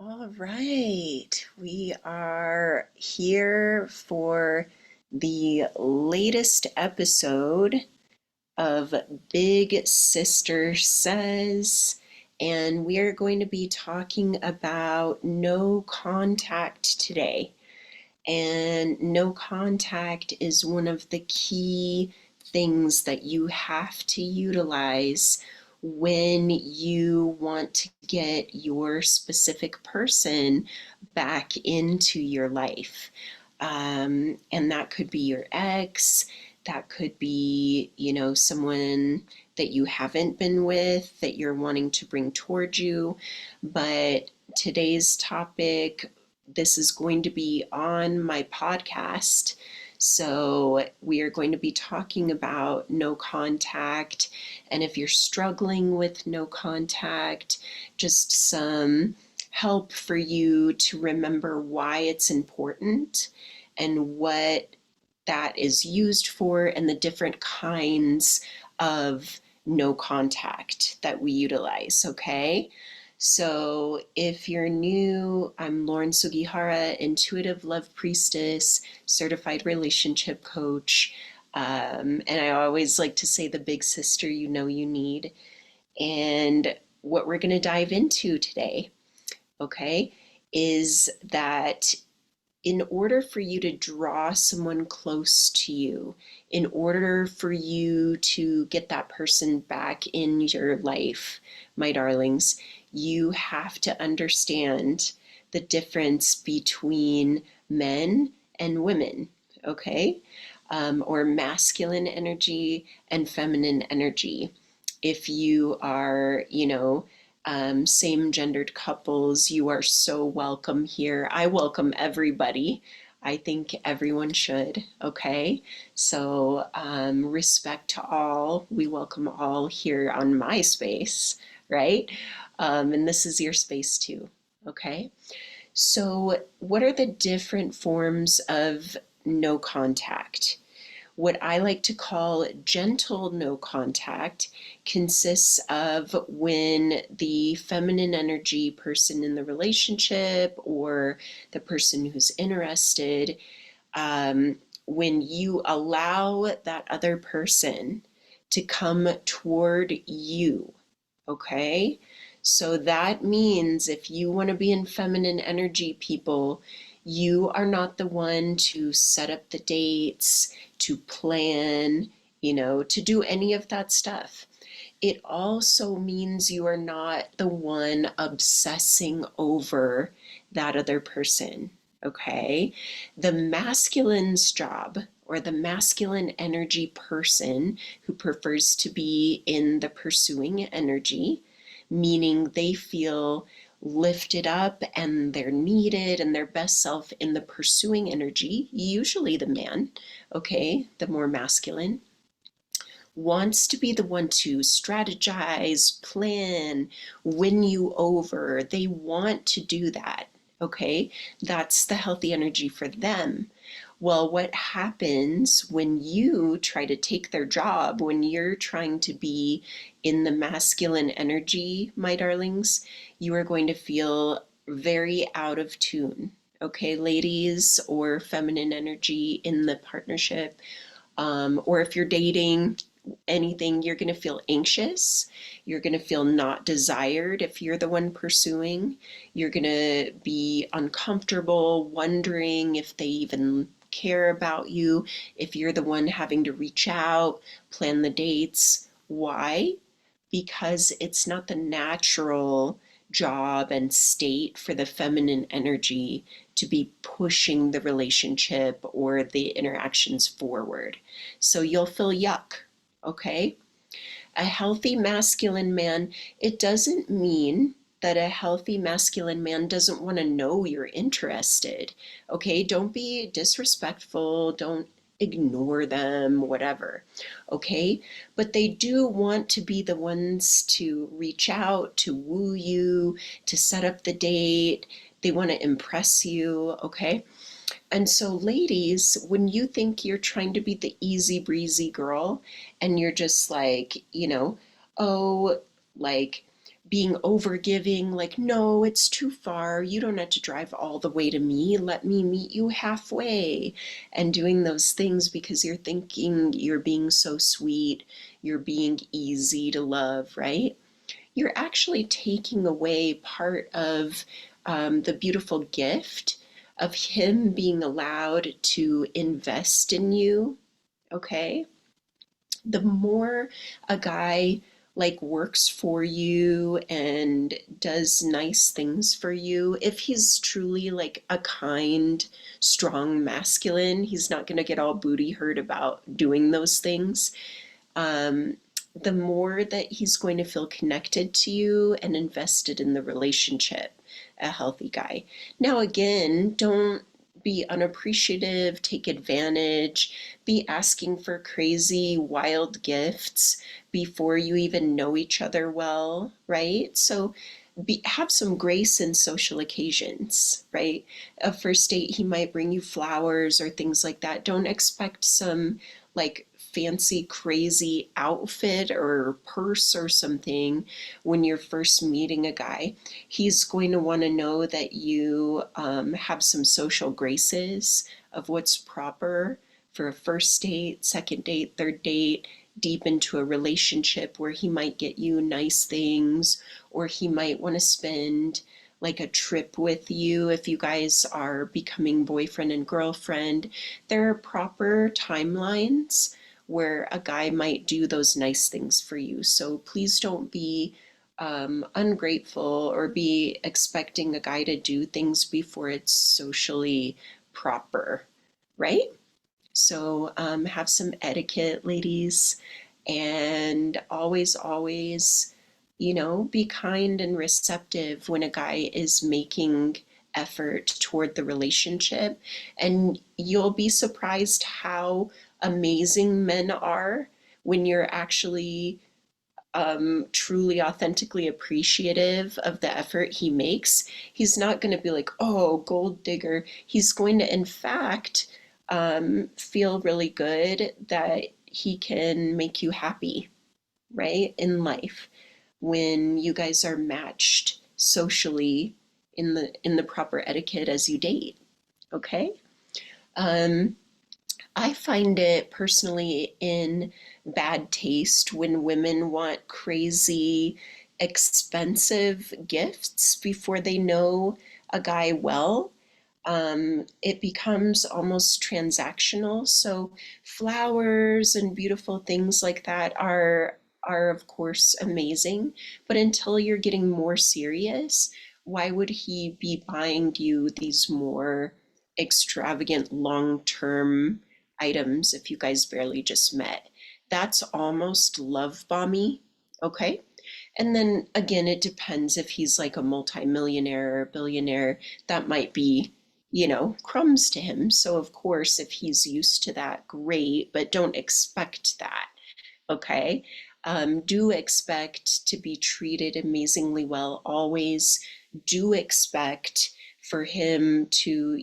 All right, we are here for the latest episode of Big Sister Says, and we are going to be talking about no contact today. And no contact is one of the key things that you have to utilize when you want to get your specific person back into your life. And that could be your ex, that could be, someone that you haven't been with that you're wanting to bring toward you. But today's topic, this is going to be on my podcast. So, we are going to be talking about no contact. And if you're struggling with no contact, just some help for you to remember why it's important and what that is used for and the different kinds of no contact that we utilize, okay? So if you're new, I'm Lauren Sugihara, intuitive love priestess, certified relationship coach. And I always like to say the big sister you know you need. And what we're going to dive into today, okay, is that in order for you to draw someone close to you, in order for you to get that person back in your life, my darlings, you have to understand the difference between men and women, okay? Or masculine energy and feminine energy. If you are, same gendered couples, you are so welcome here. I welcome everybody. I think everyone should, okay? So, respect to all. We welcome all here on my space, right? And this is your space too, okay? So, what are the different forms of no contact? What I like to call gentle no contact consists of when the feminine energy person in the relationship or the person who's interested, when you allow that other person to come toward you, okay? So that means if you want to be in feminine energy, people, you are not the one to set up the dates, to plan, to do any of that stuff. It also means you are not the one obsessing over that other person, okay? The masculine's job, or the masculine energy person who prefers to be in the pursuing energy, meaning they feel lifted up and they're needed and their best self in the pursuing energy, usually the man, okay, the more masculine, wants to be the one to strategize, plan, win you over. They want to do that, okay? That's the healthy energy for them. Well, what happens when you try to take their job, when you're trying to be in the masculine energy, my darlings, you are going to feel very out of tune, okay, ladies, or feminine energy in the partnership. Or if you're dating, anything, you're going to feel anxious. You're going to feel not desired if you're the one pursuing. You're going to be uncomfortable, wondering if they even care about you, if you're the one having to reach out, plan the dates. Why? Because it's not the natural job and state for the feminine energy to be pushing the relationship or the interactions forward. So you'll feel yuck, okay? A healthy masculine man, it doesn't mean that a healthy masculine man doesn't want to know you're interested, okay? Don't be disrespectful, don't ignore them, whatever, okay? But they do want to be the ones to reach out, to woo you, to set up the date. They want to impress you, okay? And so, ladies, when you think you're trying to be the easy breezy girl and you're just like, oh, like being overgiving, like, no, it's too far. You don't have to drive all the way to me. Let me meet you halfway. And doing those things because you're thinking you're being so sweet, you're being easy to love, right? You're actually taking away part of the beautiful gift of him being allowed to invest in you, okay? The more a guy like works for you and does nice things for you, if he's truly like a kind, strong masculine, he's not going to get all booty hurt about doing those things. um, the more that he's going to feel connected to you and invested in the relationship, a healthy guy. Now, again, don't be unappreciative, take advantage, be asking for crazy, wild gifts before you even know each other well, right? So have some grace in social occasions, right? A first date, he might bring you flowers or things like that. Don't expect some like fancy, crazy outfit or purse or something when you're first meeting a guy. He's going to want to know that you have some social graces of what's proper for a first date, second date, third date, deep into a relationship where he might get you nice things, or he might want to spend like a trip with you if you guys are becoming boyfriend and girlfriend. There are proper timelines where a guy might do those nice things for you. So please don't be ungrateful or be expecting a guy to do things before it's socially proper, right? So have some etiquette, ladies, and always, be kind and receptive when a guy is making effort toward the relationship. And you'll be surprised how amazing men are when you're actually truly authentically appreciative of the effort he makes. He's not going to be like, oh, gold digger. He's going to, in fact, feel really good that he can make you happy, right, in life when you guys are matched socially in the proper etiquette as you date. Okay. um I find it personally in bad taste when women want crazy, expensive gifts before they know a guy well. It becomes almost transactional. So flowers and beautiful things like that are of course amazing, but until you're getting more serious, why would he be buying you these more extravagant long-term items if you guys barely just met? That's almost love bomby, okay? And then again, it depends if he's like a multimillionaire or billionaire, that might be, crumbs to him. So of course, if he's used to that, great, but don't expect that, okay? Do expect to be treated amazingly well always. Do expect for him to,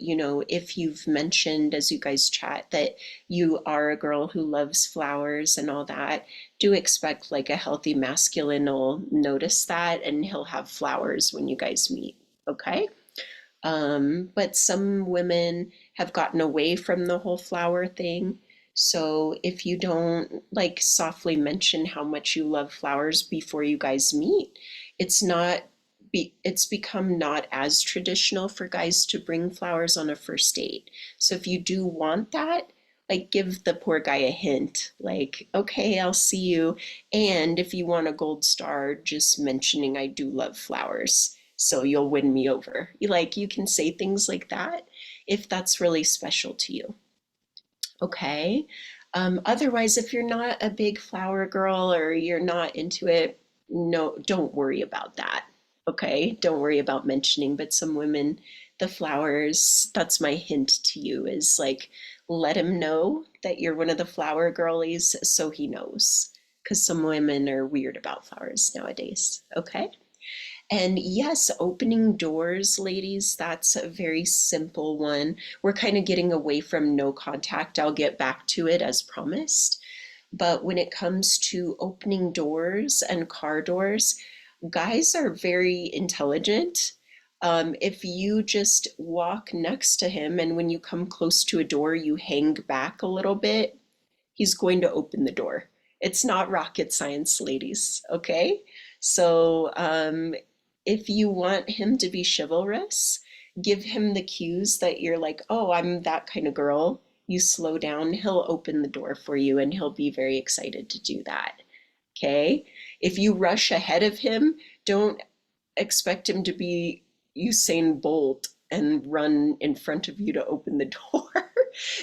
if you've mentioned as you guys chat that you are a girl who loves flowers and all that, do expect like a healthy masculine will notice that and he'll have flowers when you guys meet, okay? But some women have gotten away from the whole flower thing. So if you don't like softly mention how much you love flowers before you guys meet, it's become not as traditional for guys to bring flowers on a first date. So if you do want that, like give the poor guy a hint, like, okay, I'll see you. And if you want a gold star, just mentioning I do love flowers, so you'll win me over. You can say things like that if that's really special to you. Okay. Otherwise, if you're not a big flower girl or you're not into it, no, don't worry about that. Okay. Don't worry about mentioning, but some women, the flowers, that's my hint to you, is like, let him know that you're one of the flower girlies so he knows. Because some women are weird about flowers nowadays. Okay. And yes, opening doors, ladies, that's a very simple one. We're kind of getting away from no contact. I'll get back to it as promised. But when it comes to opening doors and car doors, Guys are very intelligent. If you just walk next to him and when you come close to a door, you hang back a little bit, he's going to open the door. It's not rocket science, ladies, okay? So, if you want him to be chivalrous, give him the cues that you're like, oh, I'm that kind of girl. You slow down, he'll open the door for you and he'll be very excited to do that. Okay? If you rush ahead of him, don't expect him to be Usain Bolt and run in front of you to open the door.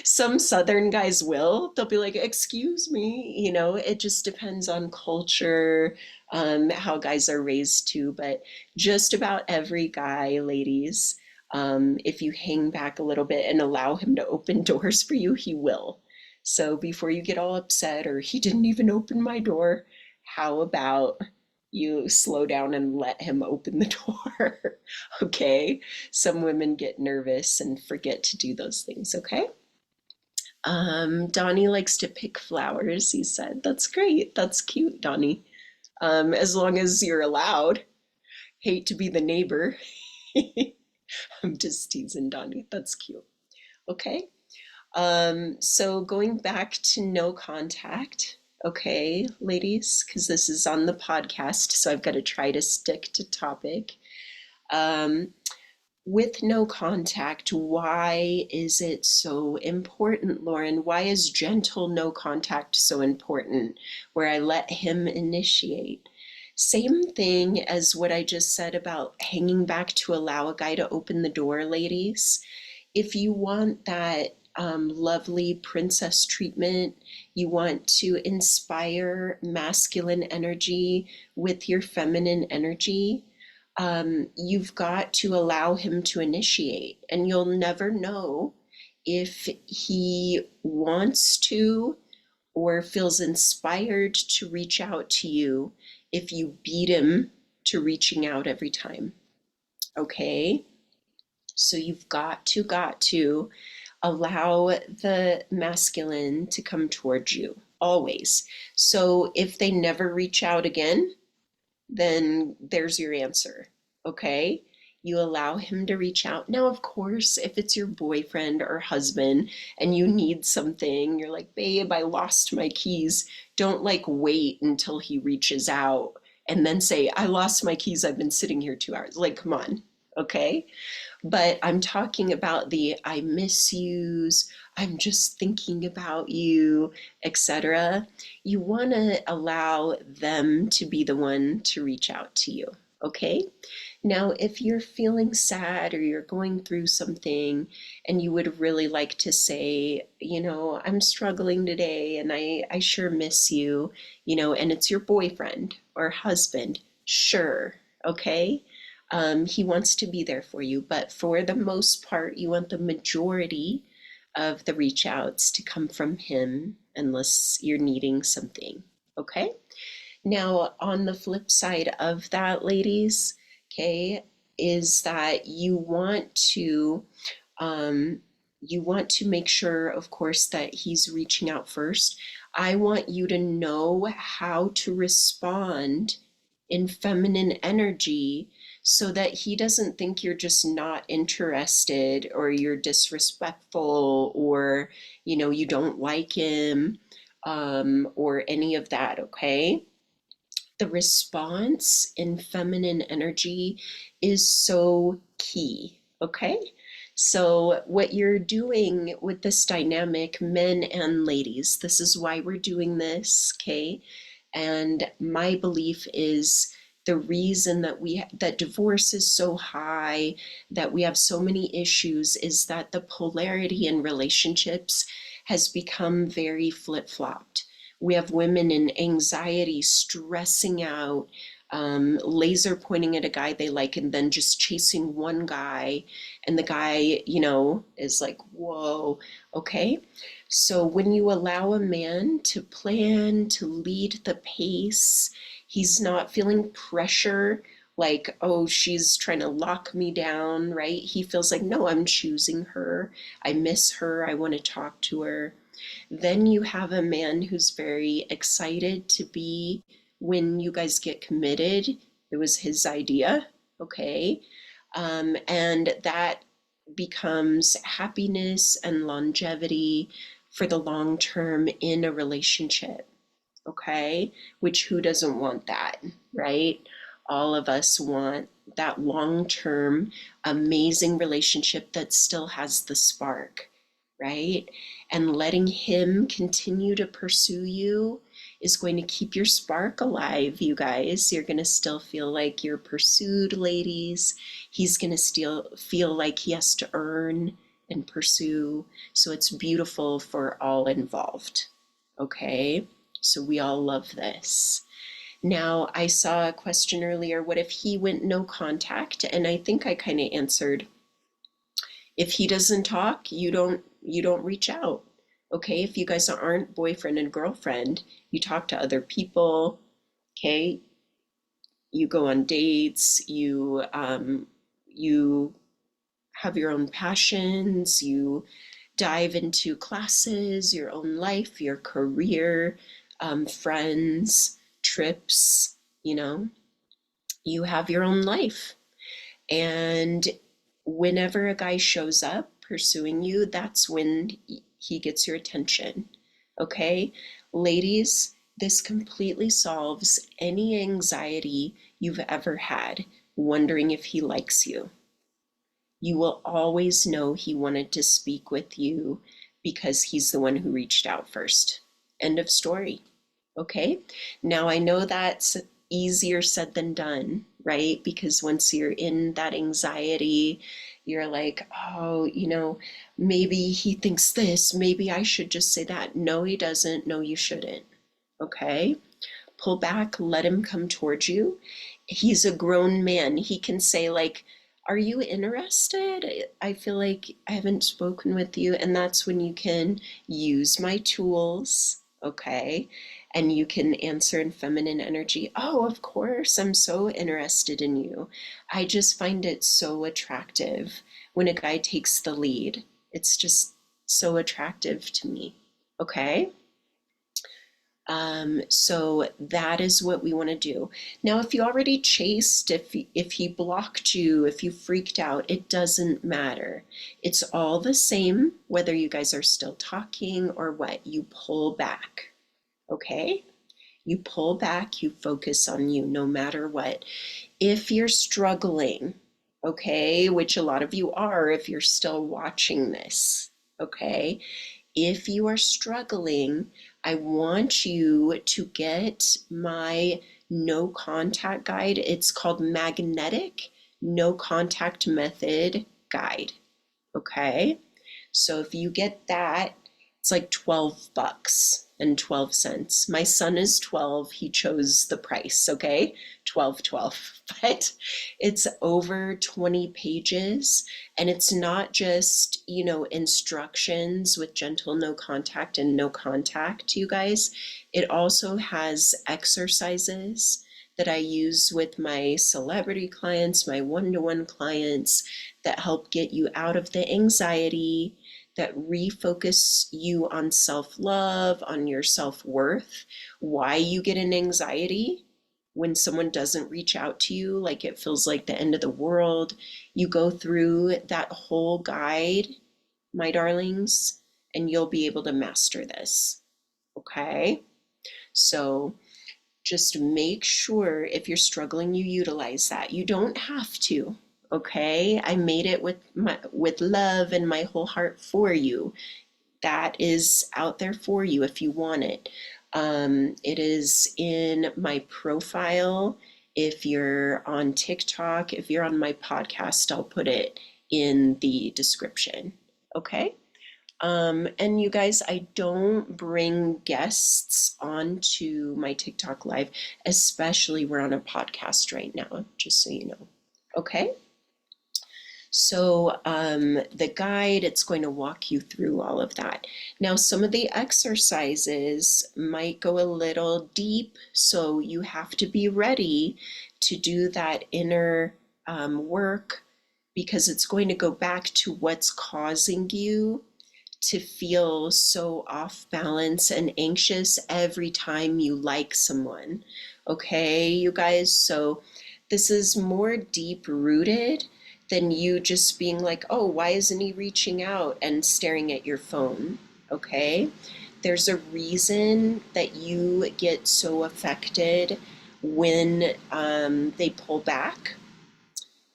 Some Southern guys will. They'll be like, "Excuse me," it just depends on culture, how guys are raised too. But just about every guy, ladies, if you hang back a little bit and allow him to open doors for you, he will. So before you get all upset or he didn't even open my door, how about you slow down and let him open the door? Okay? Some women get nervous and forget to do those things, okay? Donnie likes to pick flowers, he said. That's great. That's cute, Donnie. As long as you're allowed. Hate to be the neighbor. I'm just teasing Donnie. That's cute. Okay. So going back to no contact, okay, ladies, because this is on the podcast, so I've got to try to stick to topic. Um, with no contact, why is it so important, Lauren? Why is gentle no contact so important, where I let him initiate? Same thing as what I just said about hanging back to allow a guy to open the door, ladies. If you want that lovely princess treatment, you want to inspire masculine energy with your feminine energy, you've got to allow him to initiate. And you'll never know if he wants to or feels inspired to reach out to you if you beat him to reaching out every time. Okay? So you've got to allow the masculine to come towards you always. So if they never reach out again, then there's your answer. Okay? You allow him to reach out. Now, of course, if it's your boyfriend or husband and you need something, you're like, babe, I lost my keys. Don't like wait until he reaches out and then say, I lost my keys. I've been sitting here 2 hours. Like, come on. Okay? But I'm talking about the I miss yous, I'm just thinking about you, etc. You want to allow them to be the one to reach out to you. Okay? Now, if you're feeling sad or you're going through something and you would really like to say, I'm struggling today and I sure miss you, and it's your boyfriend or husband, sure, okay? He wants to be there for you, but for the most part, you want the majority of the reach outs to come from him unless you're needing something. Okay? Now, on the flip side of that, ladies, okay, is that um, you want to make sure, of course, that he's reaching out first. I want you to know how to respond in feminine energy so that he doesn't think you're just not interested or you're disrespectful or you don't like him, or any of that. Okay, the response in feminine energy is so key. Okay, so what you're doing with this dynamic, men and ladies, this is why we're doing this. Okay, and my belief is the reason that divorce is so high, that we have so many issues, is that the polarity in relationships has become very flip-flopped. We have women in anxiety, stressing out, laser pointing at a guy they like, and then just chasing one guy, and the guy, is like, whoa, okay. So when you allow a man to plan, to lead the pace, he's not feeling pressure like, oh, she's trying to lock me down, right? He feels like, no, I'm choosing her. I miss her. I want to talk to her. Then you have a man who's very excited to be, when you guys get committed, It was his idea, okay? And that becomes happiness and longevity for the long term in a relationship, okay? Which who doesn't want that, right? All of us want that long term, amazing relationship that still has the spark, right? And letting him continue to pursue you is going to keep your spark alive, you guys. You're going to still feel like you're pursued, ladies. He's going to still feel like he has to earn and pursue. So it's beautiful for all involved. Okay? So we all love this. Now, I saw a question earlier, what if he went no contact? And I think I kind of answered, if he doesn't talk, you don't reach out. Okay? If you guys aren't boyfriend and girlfriend, you talk to other people, okay? You go on dates, you have your own passions, you dive into classes, your own life, your career, friends, trips, you have your own life. And whenever a guy shows up pursuing you, that's when he gets your attention. Okay? Ladies, this completely solves any anxiety you've ever had, wondering if he likes you. You will always know he wanted to speak with you because he's the one who reached out first. End of story. Okay? Now I know that's easier said than done, right? Because once you're in that anxiety, you're like, oh, maybe he thinks this, maybe I should just say that. No, he doesn't. No, you shouldn't. Okay? Pull back, let him come towards you. He's a grown man. He can say, like, are you interested? I feel like I haven't spoken with you. And that's when you can use my tools, okay? And you can answer in feminine energy. Oh, of course, I'm so interested in you. I just find it so attractive when a guy takes the lead. It's just so attractive to me, okay? So that is what we want to do. Now, if you already chased, if he blocked you, if you freaked out, it doesn't matter. It's all the same, whether you guys are still talking or what. You pull back, okay? You pull back, you focus on you no matter what. If you're struggling, okay, which a lot of you are if you're still watching this, okay? If you are struggling, I want you to get my no contact guide. It's called Magnetic No Contact Method Guide. Okay? So if you get that, it's like $12.12. My son is 12. He chose the price, okay? 12.12. But it's over 20 pages, and it's not just, instructions with gentle no contact and no contact, you guys. It also has exercises that I use with my celebrity clients, my one-to-one clients, that help get you out of the anxiety, that refocus you on self-love, on your self-worth, why you get an anxiety when someone doesn't reach out to you, like it feels like the end of the world. You go through that whole guide, my darlings, and you'll be able to master this, okay? So just make sure if you're struggling, you utilize that. You don't have to, okay? I made it with love and my whole heart for you. That is out there for you if you want it. It is in my profile. If you're on TikTok, if you're on my podcast, I'll put it in the description. Okay? And you guys, I don't bring guests onto my TikTok live, especially we're on a podcast right now, just so you know. Okay? So the guide, it's going to walk you through all of that. Now, some of the exercises might go a little deep, so you have to be ready to do that inner work, because it's going to go back to what's causing you to feel so off balance and anxious every time you like someone. Okay, you guys? So This is more deep rooted than you just being like, oh, why isn't he reaching out and staring at your phone? Okay. There's a reason that you get so affected when they pull back.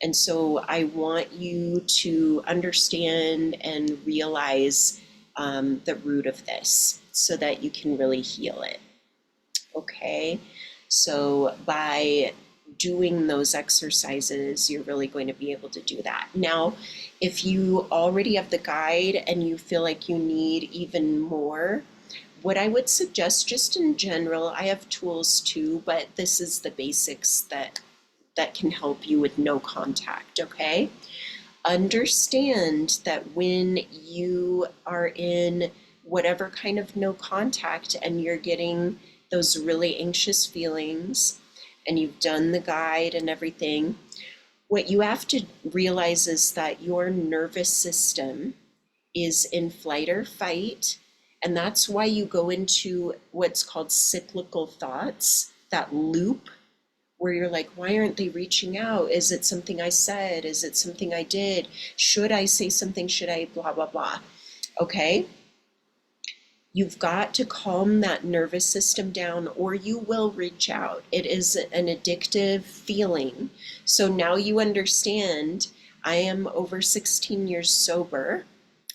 And so I want you to understand and realize the root of this so that you can really heal it. Okay, so by doing those exercises, you're really going to be able to do that. Now, if you already have the guide and you feel like you need even more, what I would suggest, just in general, I have tools too, but this is the basics that can help you with no contact, okay? Understand that when you are in whatever kind of no contact and you're getting those really anxious feelings and you've done the guide and everything, what you have to realize is that your nervous system is in flight or fight. And that's why you go into what's called cyclical thoughts, that loop where you're like, why aren't they reaching out? Is it something I said? Is it something I did? Should I say something? Should I blah, blah, blah? Okay. You've got to calm that nervous system down or you will reach out. It is an addictive feeling. So now you understand I am over 16 years sober,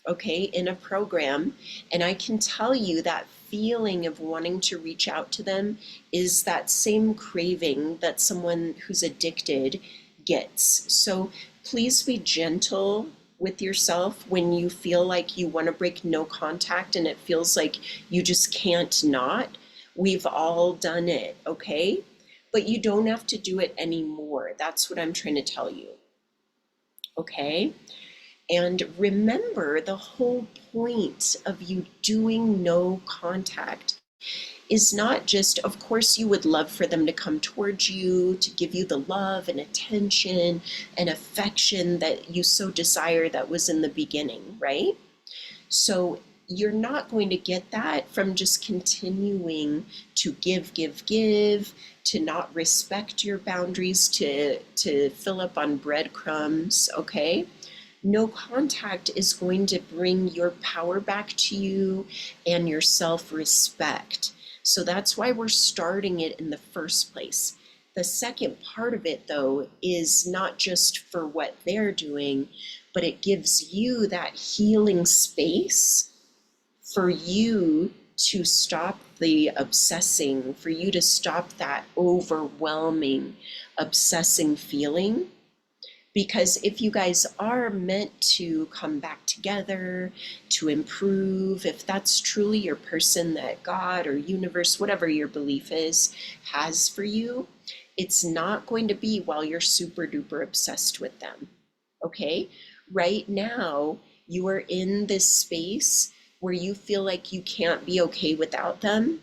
okay, in a program, and I can tell you that feeling of wanting to reach out to them is that same craving that someone who's addicted gets. So please be gentle with yourself when you feel like you want to break no contact and it feels like you just can't not. We've all done it, okay? But you don't have to do it anymore. That's what I'm trying to tell you, okay? And remember, the whole point of you doing no contact is not just, of course, you would love for them to come towards you, to give you the love and attention and affection that you so desire that was in the beginning, right? So you're not going to get that from just continuing to give, to not respect your boundaries, to fill up on breadcrumbs, okay? No contact is going to bring your power back to you and your self-respect. So that's why we're starting it in the first place. The second part of it, though, is not just for what they're doing, but it gives you that healing space for you to stop the obsessing, for you to stop that overwhelming, obsessing feeling. Because if you guys are meant to come back together, to improve, if that's truly your person that God or universe, whatever your belief is, has for you, it's not going to be while you're super duper obsessed with them, okay? Right now, you are in this space where you feel like you can't be okay without them.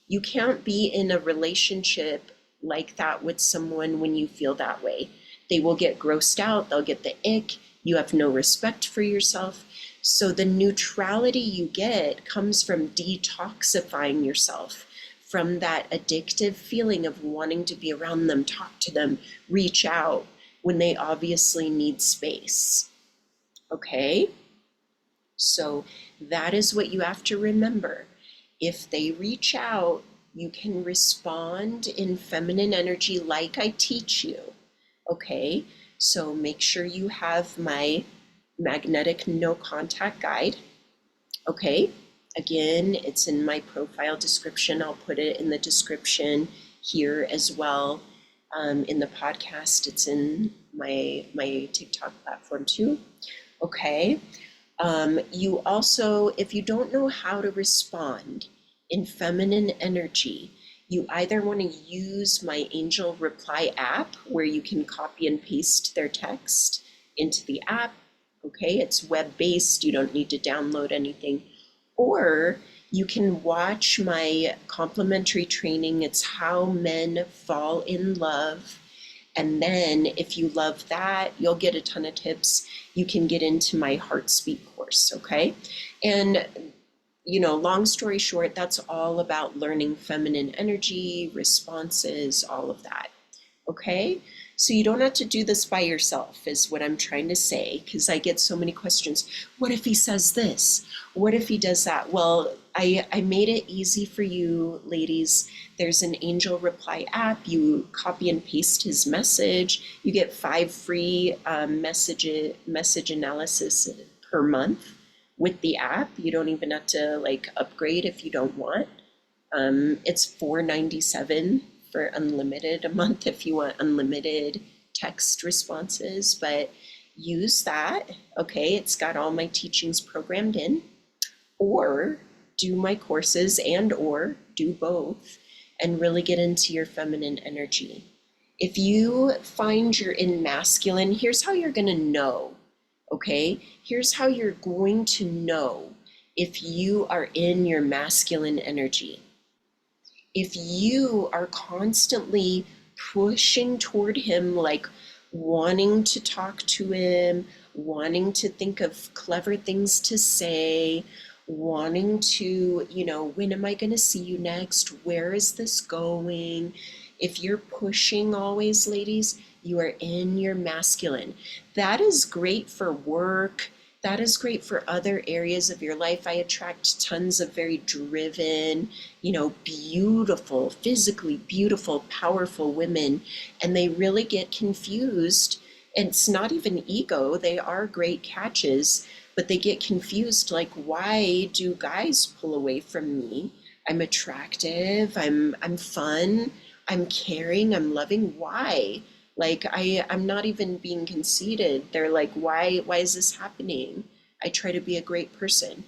You can't be in a relationship like that with someone when you feel that way. They will get grossed out, they'll get the ick, you have no respect for yourself. So the neutrality you get comes from detoxifying yourself from that addictive feeling of wanting to be around them, talk to them, reach out when they obviously need space. Okay? So that is what you have to remember. If they reach out, you can respond in feminine energy like I teach you. Okay, so make sure you have my magnetic no contact guide. Okay, again, it's in my profile description. I'll put it in the description here as well. In the podcast, it's in my TikTok platform too. Okay, you also, if you don't know how to respond in feminine energy, you either want to use my Angel Reply app where you can copy and paste their text into the app. Okay, it's web-based, you don't need to download anything. Or you can watch my complimentary training. It's How Men Fall in Love. And then if you love that, you'll get a ton of tips. You can get into my Heart Speak course, okay? And long story short, that's all about learning feminine energy, responses, all of that. Okay? So you don't have to do this by yourself, is what I'm trying to say, because I get so many questions. What if he says this? What if he does that? Well, I made it easy for you, ladies. There's an angel reply app. You copy and paste his message. You get 5 free message analysis per month with the app. You don't even have to like upgrade if you don't want. It's $4.97 for unlimited a month if you want unlimited text responses, but use that. Okay, it's got all my teachings programmed in, or do my courses and or do both and really get into your feminine energy. If you find you're in masculine, here's how you're going to know. Okay, here's how you're going to know if you are in your masculine energy. If you are constantly pushing toward him, like wanting to talk to him, wanting to think of clever things to say, wanting to, when am I going to see you next? Where is this going? If you're pushing always, ladies, you are in your masculine. That is great for work. That is great for other areas of your life. I attract tons of very driven, beautiful, physically beautiful, powerful women, and they really get confused. And it's not even ego, they are great catches, but they get confused like, why do guys pull away from me? I'm attractive, I'm fun, I'm caring, I'm loving. Why? Like I'm not even being conceited. They're like, why is this happening? I try to be a great person.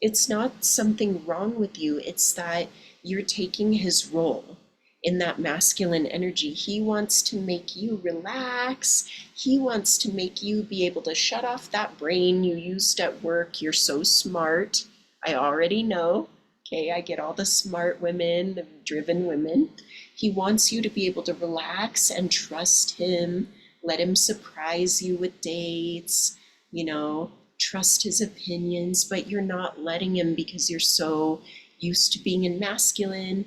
It's not something wrong with you. It's that you're taking his role in that masculine energy. He wants to make you relax. He wants to make you be able to shut off that brain you used at work. You're so smart. I already know. Okay, I get all the smart women, the driven women. He wants you to be able to relax and trust him. Let him surprise you with dates, trust his opinions, but you're not letting him because you're so used to being in masculine.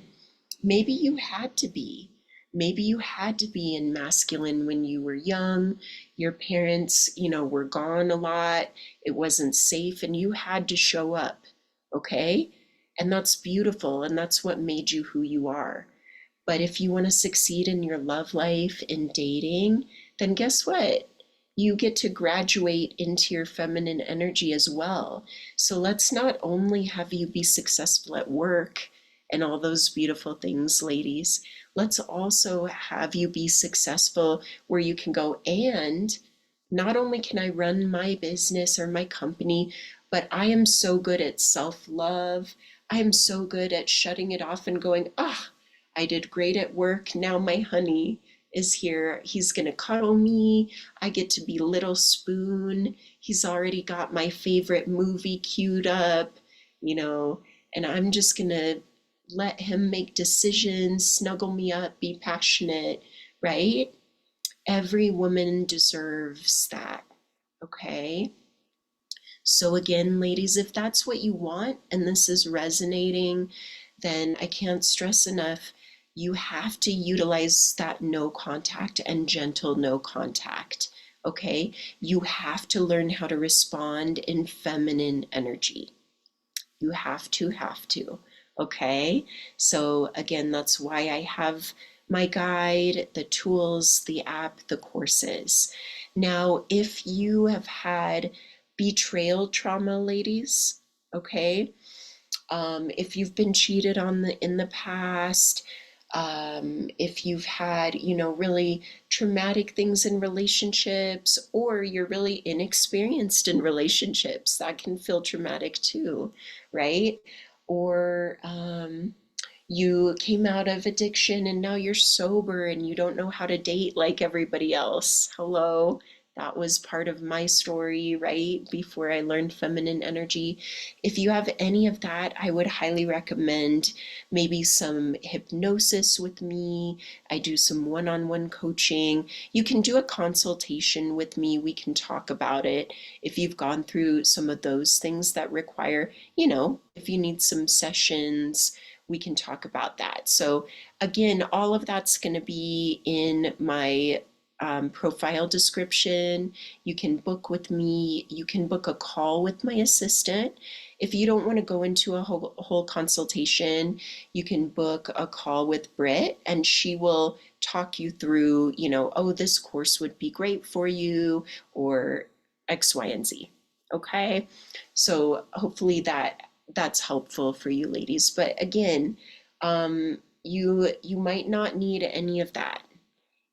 Maybe you had to be. Maybe you had to be in masculine when you were young. Your parents, were gone a lot. It wasn't safe and you had to show up. Okay? And that's beautiful. And that's what made you who you are. But if you want to succeed in your love life, in dating, then guess what? You get to graduate into your feminine energy as well. So let's not only have you be successful at work and all those beautiful things, ladies, let's also have you be successful where you can go, and not only can I run my business or my company, but I am so good at self-love. I am so good at shutting it off and going, I did great at work. Now my honey is here. He's going to cuddle me. I get to be Little Spoon. He's already got my favorite movie queued up, and I'm just going to let him make decisions, snuggle me up, be passionate, right? Every woman deserves that, okay? So again, ladies, if that's what you want and this is resonating, then I can't stress enough, you have to utilize that no contact and gentle no contact. Okay? You have to learn how to respond in feminine energy. You have to. Okay? So again, that's why I have my guide, the tools, the app, the courses. Now, if you have had betrayal trauma, ladies, okay, if you've been cheated on in the past, if you've had, really traumatic things in relationships, or you're really inexperienced in relationships, that can feel traumatic too, right? Or you came out of addiction and now you're sober and you don't know how to date like everybody else. Hello. That was part of my story, right? Before I learned feminine energy. If you have any of that, I would highly recommend maybe some hypnosis with me. I do some one-on-one coaching. You can do a consultation with me. We can talk about it. If you've gone through some of those things that require, if you need some sessions we can talk about that. So again, all of that's going to be in my profile description. You can book with me. You can book a call with my assistant. If you don't want to go into a whole consultation, you can book a call with Britt, and she will talk you through, oh, this course would be great for you, or X, Y, and Z. Okay. So hopefully that's helpful for you ladies. But again, you might not need any of that.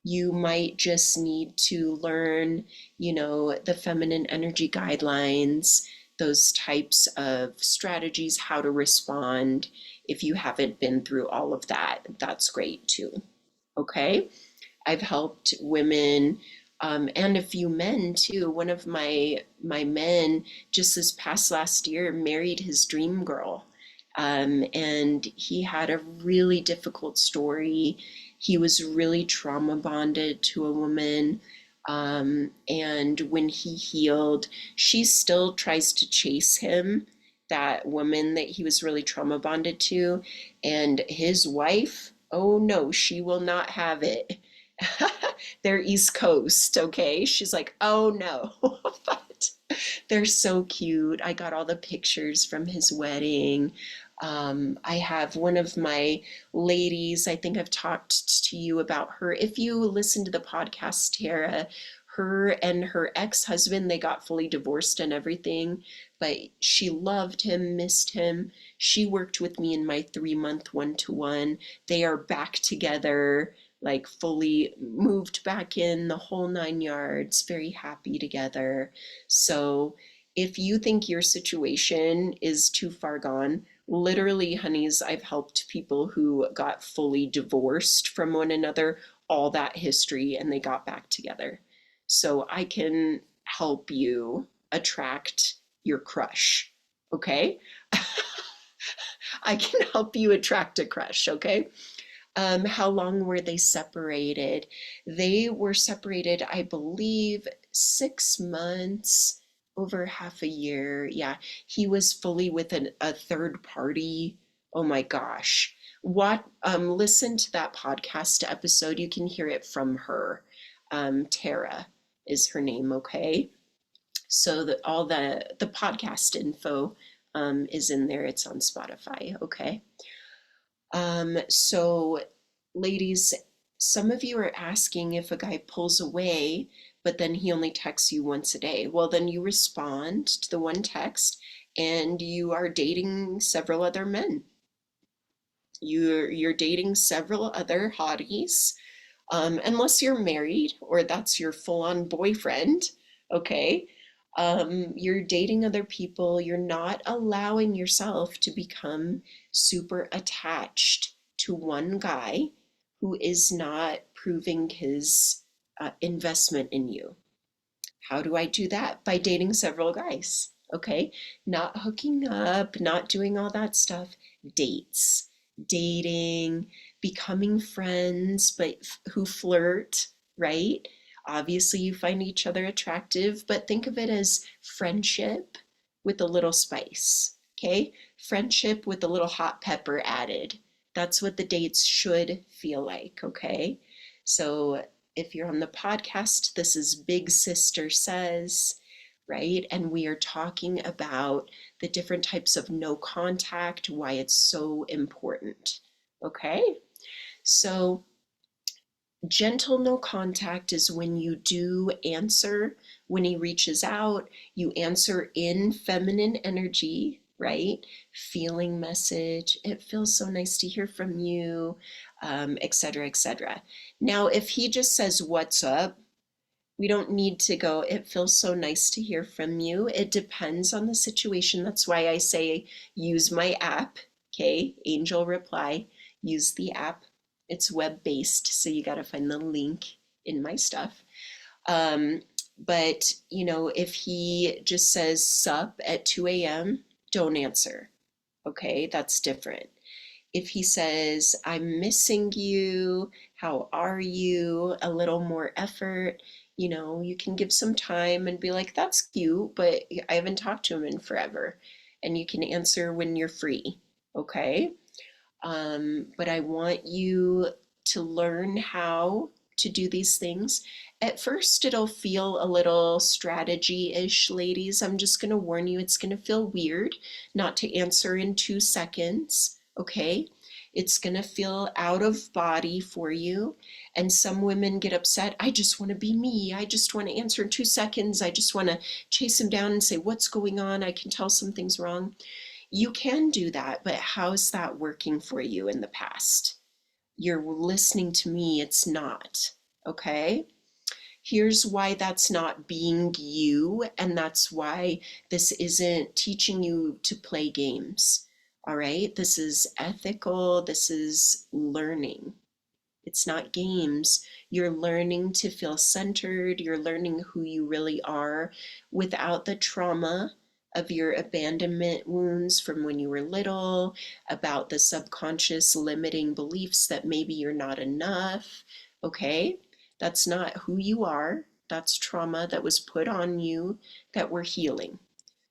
You might just need to learn, the feminine energy guidelines, those types of strategies, how to respond. If you haven't been through all of that, that's great too. Okay. I've helped women, and a few men too. One of my men just this past last year married his dream girl, and he had a really difficult story. He was really trauma bonded to a woman. And when he healed, she still tries to chase him, that woman that he was really trauma bonded to. And his wife, oh no, she will not have it. They're East Coast, okay? She's like, oh no. But they're so cute. I got all the pictures from his wedding. I have one of my ladies, I think I've talked to you about her. If you listen to the podcast, Tara, her and her ex-husband, they got fully divorced and everything, but she loved him, missed him. She worked with me in my 3-month one-to-one. They are back together, like fully moved back in, the whole 9 yards, very happy together. So if you think your situation is too far gone, literally, honeys, I've helped people who got fully divorced from one another, all that history, and they got back together. So I can help you attract your crush, okay? I can help you attract a crush, okay? How long were they separated? They were separated, I believe, 6 months, over half a year. Yeah, he was fully with a third party. Oh my gosh. What listen to that podcast episode. You can hear it from her. Tara is her name, okay? So that all the podcast info is in there. It's on Spotify, okay? So, ladies, some of you are asking if a guy pulls away, but then he only texts you once a day. Well, then you respond to the one text and you are dating several other men. You're dating several other hotties, unless you're married or that's your full-on boyfriend, okay? You're dating other people. You're not allowing yourself to become super attached to one guy who is not proving his investment in you. How do I do that? By dating several guys, okay? Not hooking up, not doing all that stuff. Dates, dating, becoming friends, but who flirt, right? Obviously, you find each other attractive, but think of it as friendship with a little spice, okay? Friendship with a little hot pepper added. That's what the dates should feel like, okay? So if you're on the podcast, this is Big Sister Says, right? And we are talking about the different types of no contact, why it's so important, okay? So gentle no contact is when you do answer, when he reaches out, you answer in feminine energy, right? Feeling message, it feels so nice to hear from you, etc., etc. Now, if he just says, what's up? We don't need to go, it feels so nice to hear from you. It depends on the situation. That's why I say use my app, okay? Angel Reply, use the app. It's web-based, so you got to find the link in my stuff. But, if he just says sup at 2 a.m., don't answer, okay? That's different. If he says, I'm missing you, how are you? A little more effort, you can give some time and be like, that's cute, but I haven't talked to him in forever. And you can answer when you're free, okay? But I want you to learn how to do these things. At first, it'll feel a little strategy-ish, ladies. I'm just going to warn you, it's going to feel weird not to answer in 2 seconds, okay? It's going to feel out of body for you. And some women get upset. I just want to be me. I just want to answer in 2 seconds. I just want to chase him down and say, what's going on? I can tell something's wrong. You can do that, but how's that working for you in the past? You're listening to me, it's not, okay? Here's why that's not being you, and that's why this isn't teaching you to play games, all right? This is ethical, this is learning. It's not games. You're learning to feel centered. You're learning who you really are without the trauma of your abandonment wounds from when you were little, about the subconscious limiting beliefs that maybe you're not enough. Okay? That's not who you are. That's trauma that was put on you that we're healing.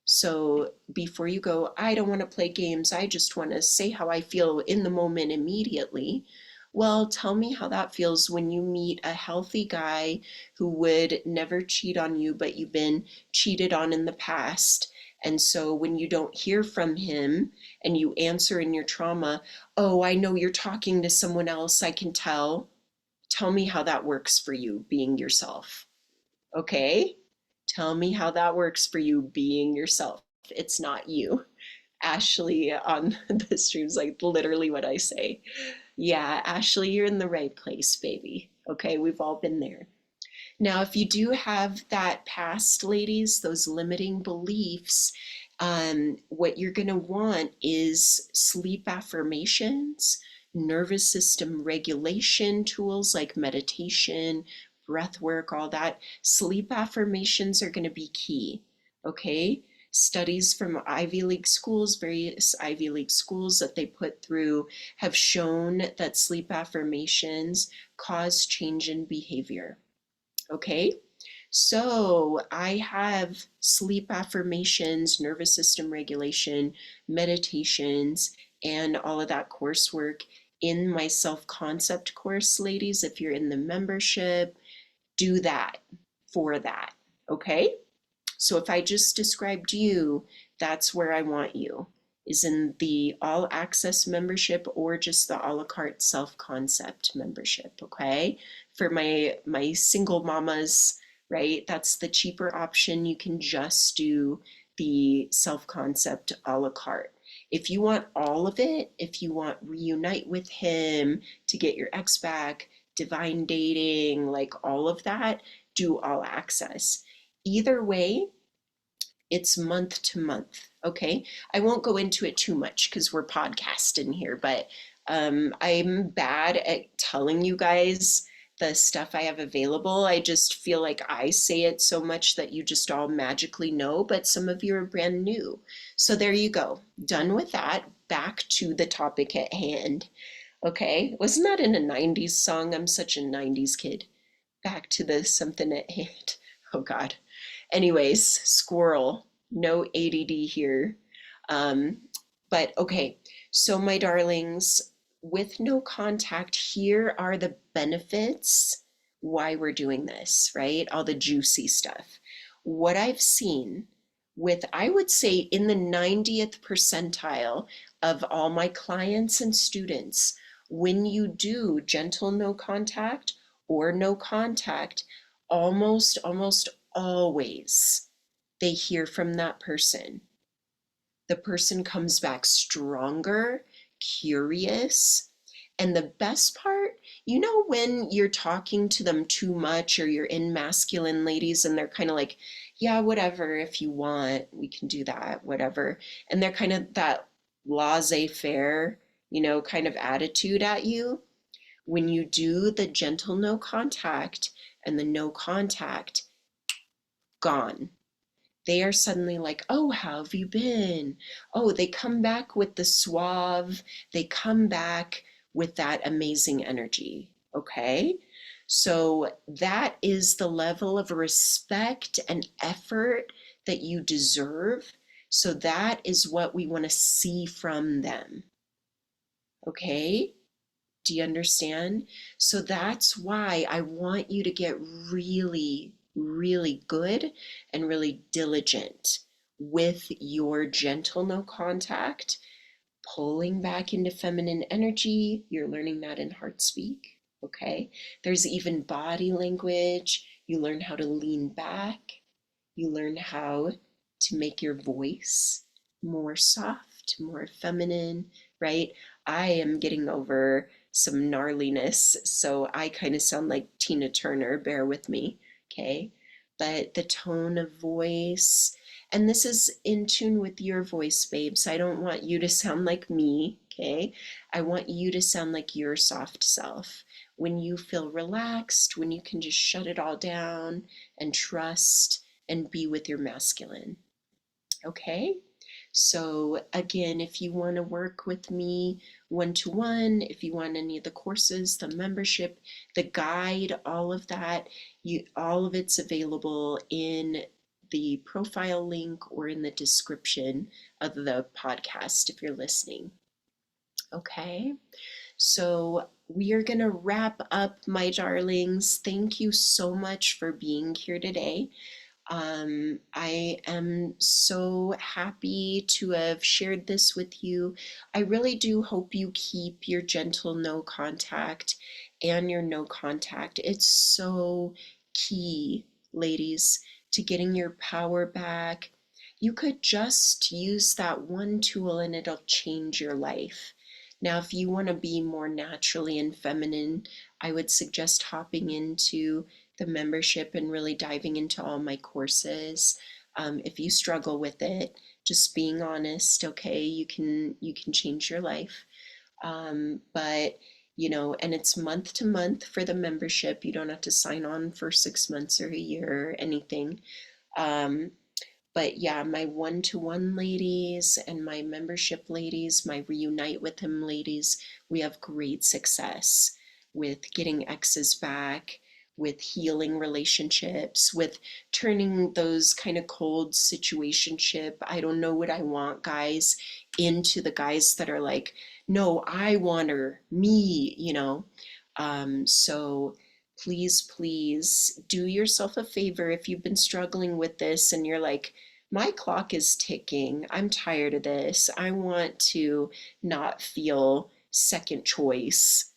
So before you go, I don't want to play games, I just want to say how I feel in the moment immediately. Well, tell me how that feels when you meet a healthy guy who would never cheat on you, but you've been cheated on in the past. And so when you don't hear from him and you answer in your trauma, oh, I know you're talking to someone else, I can tell. Tell me how that works for you being yourself. Okay? Tell me how that works for you being yourself. It's not you. Ashley on the stream's like literally what I say. Yeah, Ashley, you're in the right place, baby. Okay, we've all been there. Now, if you do have that past, ladies, those limiting beliefs, what you're going to want is sleep affirmations, nervous system regulation tools like meditation, breath work, all that. Sleep affirmations are going to be key, okay? Studies from Ivy League schools, various Ivy League schools that they put through, have shown that sleep affirmations cause change in behavior. Okay, so I have sleep affirmations, nervous system regulation, meditations, and all of that coursework in my self-concept course, ladies. If you're in the membership, do that for that, okay? So if I just described you, that's where I want you, is in the all access membership or just the a la carte self-concept membership, okay? For my single mamas, right? That's the cheaper option. You can just do the self-concept a la carte. If you want all of it, if you want reunite with him to get your ex back, divine dating, like all of that, do all access. Either way, it's month to month, okay? I won't go into it too much because we're podcasting here, but I'm bad at telling you guys the stuff I have available. I just feel like I say it so much that you just all magically know, but some of you are brand new. So there you go. Done with that. Back to the topic at hand. Okay, wasn't that in a 90s song? I'm such a 90s kid. Back to the something at hand. Oh God. Anyways, squirrel, no ADD here. Um, but okay, so my darlings, with no contact, here are the benefits why we're doing this, right? All the juicy stuff. What I've seen with, I would say, in the 90th percentile of all my clients and students, when you do gentle no contact or no contact, almost always they hear from that person. The person comes back stronger, curious. And the best part, you know, when you're talking to them too much or you're in masculine, ladies, and they're kind of like, yeah, whatever, if you want, we can do that, whatever. And they're kind of that laissez-faire, you know, kind of attitude at you. When you do the gentle no contact and the no contact, gone. They are suddenly like, oh, how have you been? Oh, they come back with the suave, they come back with that amazing energy. Okay. So that is the level of respect and effort that you deserve. So that is what we want to see from them. Okay? Do you understand? So that's why I want you to get really, really good and really diligent with your gentle no contact, pulling back into feminine energy. You're learning that in heart speak. Okay? There's even body language. You learn how to lean back. You learn how to make your voice more soft, more feminine, right? I am getting over some gnarliness, so I kind of sound like Tina Turner, bear with me, okay? But the tone of voice, and this is in tune with your voice, babes. I don't want you to sound like me, okay? I want you to sound like your soft self. When you feel relaxed, when you can just shut it all down and trust and be with your masculine. Okay? So, again, if you want to work with me one to one, if you want any of the courses, the membership, the guide, all of that, all of it's available in the profile link or in the description of the podcast if you're listening. Okay? So, we are going to wrap up, my darlings. Thank you so much for being here today. I am so happy to have shared this with you. I really do hope you keep your gentle no contact and your no contact. It's so key, ladies, to getting your power back. You could just use that one tool and it'll change your life. Now, if you want to be more naturally and feminine, I would suggest hopping into the membership and really diving into all my courses. If you struggle with it, just being honest, okay, you can change your life. But and it's month to month for the membership. You don't have to sign on for 6 months or a year or anything. Um, but yeah, my one-to-one ladies and my membership ladies, my reunite with him ladies, we have great success with getting exes back, with healing relationships, with turning those kind of cold situationship, I don't know what I want guys, into the guys that are like, no, I want her, me. So please, please do yourself a favor if you've been struggling with this and you're like, my clock is ticking. I'm tired of this. I want to not feel second choice,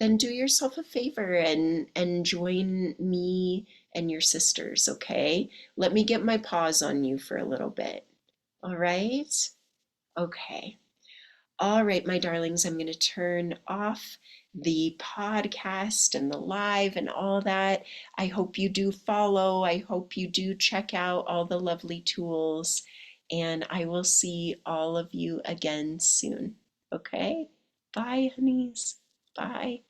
then do yourself a favor and join me and your sisters, okay? Let me get my paws on you for a little bit. All right? Okay. All right, my darlings, I'm going to turn off the podcast and the live and all that. I hope you do follow. I hope you do check out all the lovely tools. And I will see all of you again soon. Okay? Bye, honeys. Bye.